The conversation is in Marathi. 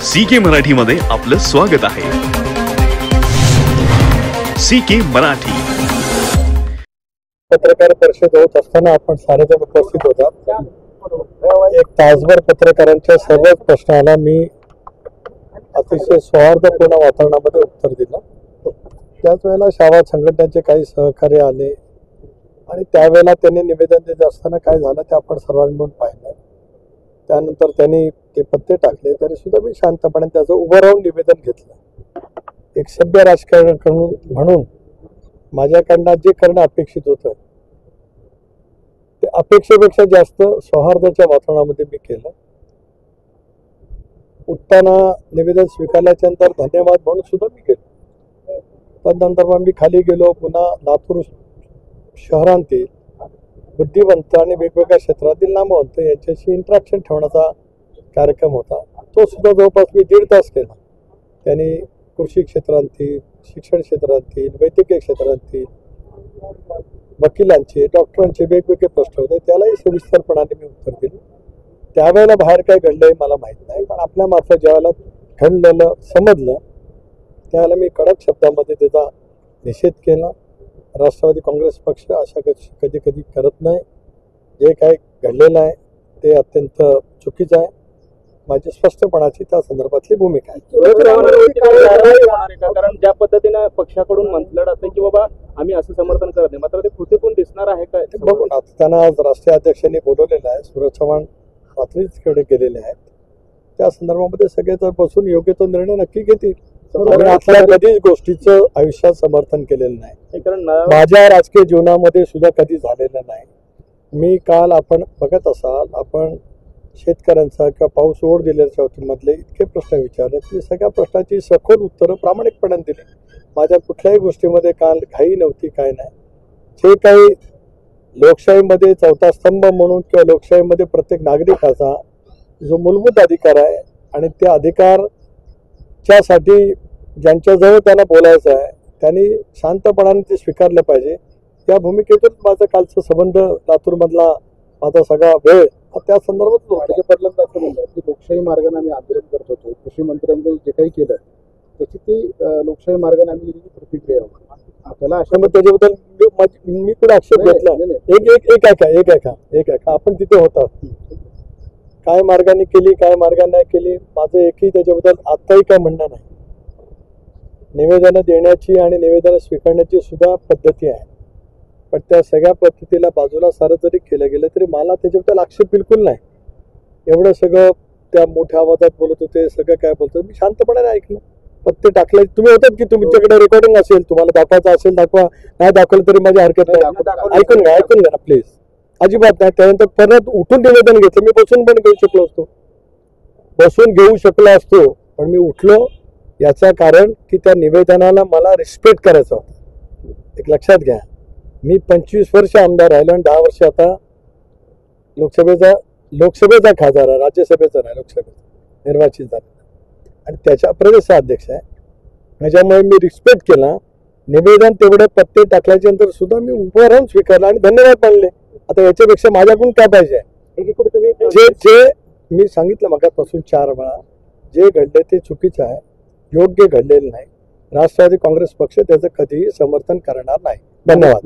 CK मराठीमध्ये आपलं स्वागत आहे। CK मराठी पत्रकार परिषद होत असताना आपण सारेजण उपस्थित होता। एक तासभर पत्रकारांच्या सर्व प्रश्नाला मी अतिशय सौहार्दपूर्ण वातावरणामध्ये उत्तर दिलं। त्याच वेळेला शाळा संघटनेचे काही सहकार्य आले आणि त्यावेळेला त्यांनी निवेदन देत असताना काय झालं ते आपण सर्वांनी मिळून पाहिलं। त्यानंतर त्यांनी ते पत्ते टाकले तरी सुद्धा मी शांतपणे त्याचं उभं राहून निवेदन घेतलं। एक सभ्य राजकारण म्हणून माझ्याकडनं जे करणं अपेक्षित होतं ते अपेक्षेपेक्षा जास्त सौहार्दाच्या वातावरणामध्ये मी केलं। उठताना निवेदन स्वीकारल्याच्या नंतर धन्यवाद म्हणून सुद्धा मी केलं। तदनंतर मग मी खाली गेलो, पुन्हा लातूर शहरांतील बुद्धिवंत आणि वेगवेगळ्या क्षेत्रातील नामवंत यांच्याशी इंटरॅक्शन ठेवण्याचा कार्यक्रम होता। तो सुद्धा जवळपास मी 1.5 तास केला। त्यांनी कृषी क्षेत्रांतील, शिक्षण क्षेत्रांतील, वैद्यकीय क्षेत्रांतील, वकिलांचे, डॉक्टरांचे वेगवेगळे प्रश्न होते, त्यालाही सविस्तरपणाने मी उत्तर दिले। त्यावेळेला बाहेर काय घडलंय मला माहीत नाही, पण आपल्या मार्फत ज्यावेळेला घडलेलं समजलं त्यावेळेला मी कडक शब्दामध्ये त्याचा निषेध केला। राष्ट्रवादी काँग्रेस पक्ष अशा कधी करत नाही। जे काय घडलेलं आहे ते अत्यंत चुकीचं आहे। माझी स्पष्टपणाची त्या संदर्भातली भूमिका आहे। कारण ज्या पद्धतीने पक्षाकडून म्हटलं जातं की बाबा आम्ही असं समर्थन करत नाही, मात्र ते कृतीतून दिसणार आहे काय बघू ना। त्यांना आज राष्ट्रीय अध्यक्षांनी बोलवलेलं आहे, सूरज चव्हाण रात्रीकडे गेलेले आहेत। त्या संदर्भामध्ये सगळे जर बसून योग्य तो निर्णय नक्की घेतील। आपल्या कधीच गोष्टीचं आयुष्यात समर्थन केलेलं नाही, कारण माझ्या राजकीय जीवनामध्ये सुद्धा कधी झालेलं नाही। मी काल आपण बघत असाल, आपण शेतकऱ्यांचा किंवा पाऊस ओढ दिल्याच्या मधले इतके प्रश्न विचारले, मी सगळ्या प्रश्नाची सखोल उत्तरं प्रामाणिकपणे दिली। माझ्या कुठल्याही गोष्टीमध्ये काल घाई नव्हती, काय नाही। जे काही लोकशाहीमध्ये चौथा स्तंभ म्हणून किंवा लोकशाहीमध्ये प्रत्येक नागरिकाचा जो मूलभूत अधिकार आहे आणि त्या अधिकारच्यासाठी ज्यांच्याजवळ त्यांना बोलायचं आहे त्यांनी शांतपणाने ते स्वीकारलं पाहिजे। या भूमिकेतून माझं कालचा संबंध लातूरमधला माझा सगळा वेळ त्या संदर्भात होतं। पहिल्यांदा असं म्हणलं की लोकशाही मार्गाने आम्ही आंदोलन करत होतो, कृषी मंत्र्यांनी जे काही केलं त्याची ती लोकशाही मार्गाने आम्ही दिलेली प्रतिक्रिया होती। त्याला अशा मग त्याच्याबद्दल मी कुठे आक्षेप घेतला? एक ऐका आपण तिथे होता, काय मार्गाने केली काय मार्गाने नाही केली माझं एकही त्याच्याबद्दल आत्ताही काय म्हणणं नाही। निवेदनं देण्याची आणि निवेदनं स्वीकारण्याची सुद्धा पद्धती आहे, पण त्या सगळ्या पद्धतीला बाजूला सारं जरी केलं गेलं तरी मला त्याच्याबद्दल आक्षेप बिलकुल नाही। एवढं सगळं त्या मोठ्या आवाजात बोलत होते, सगळं काय बोलतो मी शांतपणे ऐकलं। पत्ते टाकले तुम्ही होतात की तुमच्याकडे रेकॉर्डिंग असेल, तुम्हाला दाखवायचं असेल दाखवा, नाही दाखवलं तरी माझी हरकत नाही। ऐकून घ्या ना प्लीज, अजिबात नाही। त्यानंतर परत उठून निवेदन घेतलं। मी बसून पण घेऊ शकलो असतो, पण मी उठलो याचं कारण की त्या निवेदनाला मला रिस्पेक्ट करायचा होता। एक लक्षात घ्या, मी 25 वर्ष आमदार राहिलो आणि 10 वर्ष आता लोकसभेचा खासदार आहे, राज्यसभेचा नाही, लोकसभेचा निर्वाचित झाला आणि त्याच्या प्रदेशाध्यक्ष आहे। त्याच्यामुळे मी रिस्पेक्ट केला। निवेदन तेवढे पत्ते टाकल्याच्या नंतर सुद्धा मी उभं राहून स्वीकारला आणि धन्यवाद मानले। आता याच्यापेक्षा माझ्याकडून काय पाहिजे? जे मी सांगितलं मगापासून 4 वेळा, जे घडले ते चुकीचं आहे, योग्य घडलेलं नाही। राष्ट्रवादी काँग्रेस पक्ष त्याचं कधीही समर्थन करणार नाही। धन्यवाद।